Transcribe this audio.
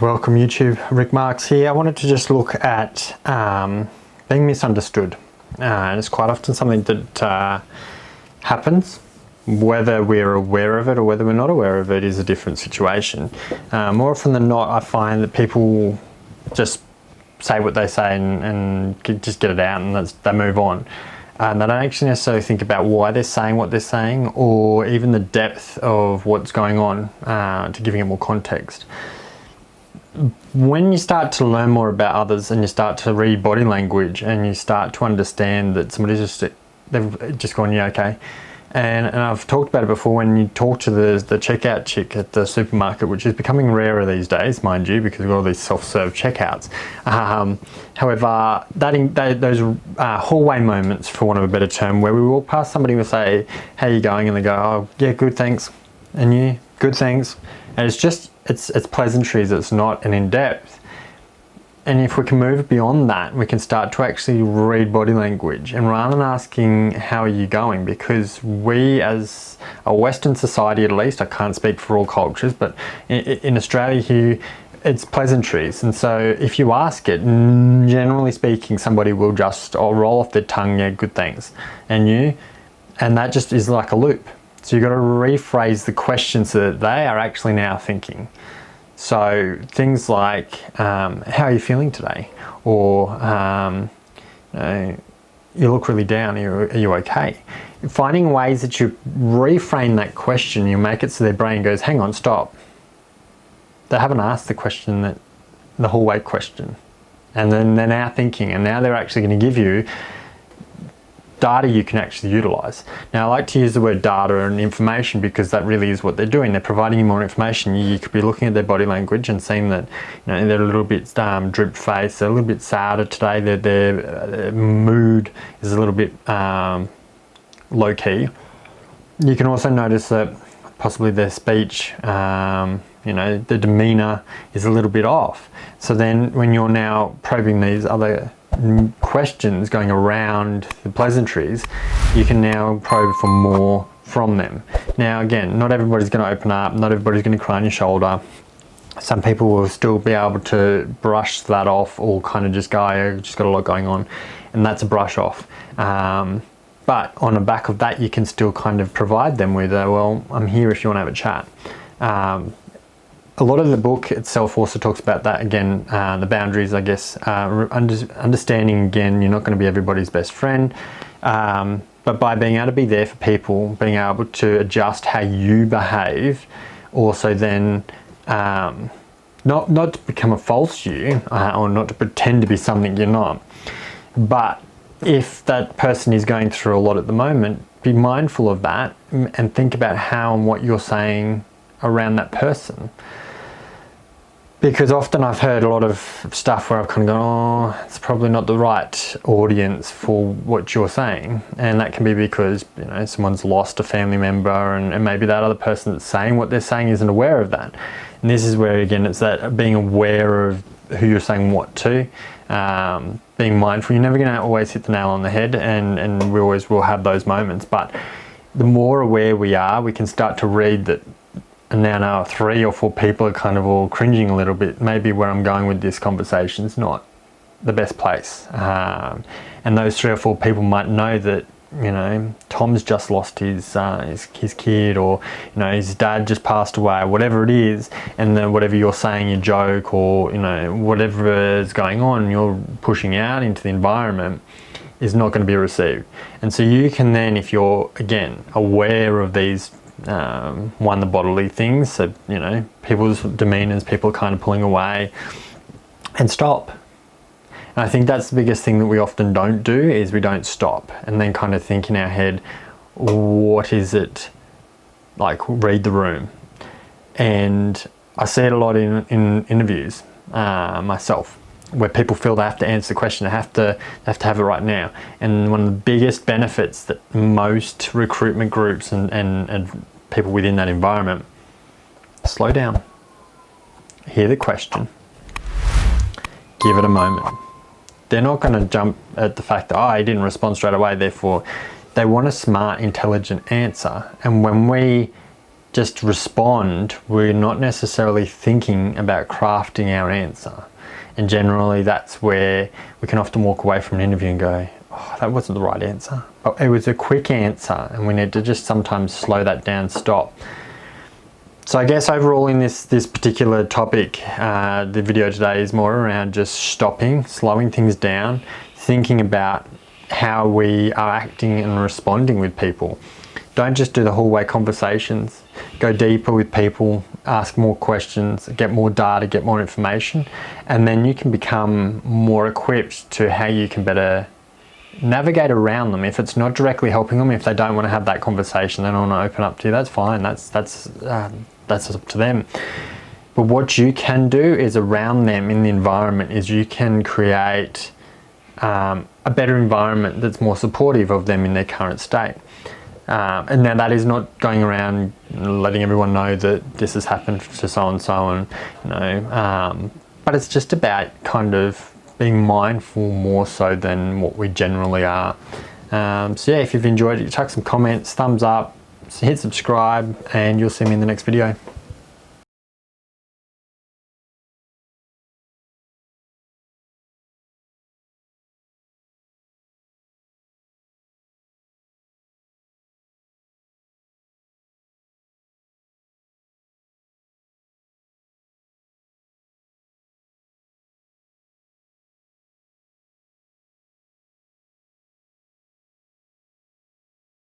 Welcome YouTube, Rick Marks here. I wanted to just look at being misunderstood. And it's quite often something that happens. Whether we're aware of it or whether we're not aware of it is a different situation. More often than not, I find that people just say what they say and just get it out and they move on. And they don't actually necessarily think about why they're saying what they're saying or even the depth of what's going on to giving it more context. When you start to learn more about others and you start to read body language and you start to understand that somebody's they've just gone, yeah, okay. And I've talked about it before when you talk to the checkout chick at the supermarket, which is becoming rarer these days, mind you, because of all these self-serve checkouts. However, those hallway moments, for want of a better term, where we walk past somebody and we say, how are you going? And they go, oh, yeah, good, thanks. And you, good, thanks. And it's just, it's pleasantries, it's not an in-depth. And if we can move beyond that, we can start to actually read body language. And rather than asking, how are you going? Because we, as a Western society at least, I can't speak for all cultures, but in Australia here, it's pleasantries. And so if you ask it, generally speaking, somebody will just roll off their tongue, yeah, good, thanks. And that just is like a loop. So you've got to rephrase the question so that they are actually now thinking. So things like, how are you feeling today? Or, you look really down, are you okay? Finding ways that you reframe that question, you make it so their brain goes, hang on, stop. They haven't asked the question, the hallway question. And then they're now thinking, and now they're actually going to give you data you can actually utilize. Now, I like to use the word data and information because that really is what they're doing. They're providing you more information. You could be looking at their body language and seeing that, they're a little bit droop face, they're a little bit sadder today, their mood is a little bit low key. You can also notice that possibly their speech, the demeanor is a little bit off. So then when you're now probing these other questions going around the pleasantries, you can now probe for more from them. Now again, not everybody's going to open up, not everybody's going to cry on your shoulder. Some people will still be able to brush that off or kind of just go, I've just got a lot going on, and that's a brush off. But on the back of that, you can still kind of provide them with, well, I'm here if you want to have a chat. A lot of the book itself also talks about that again, the boundaries, I guess, understanding again, you're not going to be everybody's best friend, but by being able to be there for people, being able to adjust how you behave, also then not to become a false you, or not to pretend to be something you're not, but if that person is going through a lot at the moment, be mindful of that and think about how and what you're saying around that person. Because often I've heard a lot of stuff where I've kind of gone, oh, it's probably not the right audience for what you're saying. And that can be because, someone's lost a family member and maybe that other person that's saying what they're saying isn't aware of that. And this is where, again, it's that being aware of who you're saying what to, being mindful. You're never going to always hit the nail on the head, and we always will have those moments. But the more aware we are, we can start to read that. And now 3 or 4 people are kind of all cringing a little bit. Maybe where I'm going with this conversation is not the best place. And those 3 or 4 people might know that, Tom's just lost his kid, or, his dad just passed away, or whatever it is. And then whatever you're saying, your joke, or, whatever is going on, you're pushing out into the environment is not going to be received. And so you can then, if you're, again, aware of these the bodily things, so people's demeanors, people kind of pulling away, and stop. And I think that's the biggest thing that we often don't do, is we don't stop and then kind of think in our head, what is it, like, read the room. And I see it a lot in interviews myself, where people feel they have to answer the question, they have to have it right now. And one of the biggest benefits that most recruitment groups and people within that environment, slow down, hear the question, give it a moment. They're not going to jump at the fact that, oh, he didn't respond straight away, therefore they want a smart, intelligent answer. And when we just respond, we're not necessarily thinking about crafting our answer. And generally that's where we can often walk away from an interview and go, oh, that wasn't the right answer. But it was a quick answer, and we need to just sometimes slow that down, stop. So I guess overall in this particular topic, the video today is more around just stopping, slowing things down, thinking about how we are acting and responding with people. Don't just do the hallway conversations. Go deeper with people, ask more questions, get more data, get more information, and then you can become more equipped to how you can better navigate around them. If it's not directly helping them, if they don't want to have that conversation, they don't want to open up to you, that's fine. That's up to them. But what you can do is around them in the environment is you can create a better environment that's more supportive of them in their current state. And now that is not going around letting everyone know that this has happened to so and so, and you know, but it's just about kind of being mindful more so than what we generally are. So yeah, if you've enjoyed it, chuck some comments, thumbs up, hit subscribe, and you'll see me in the next video.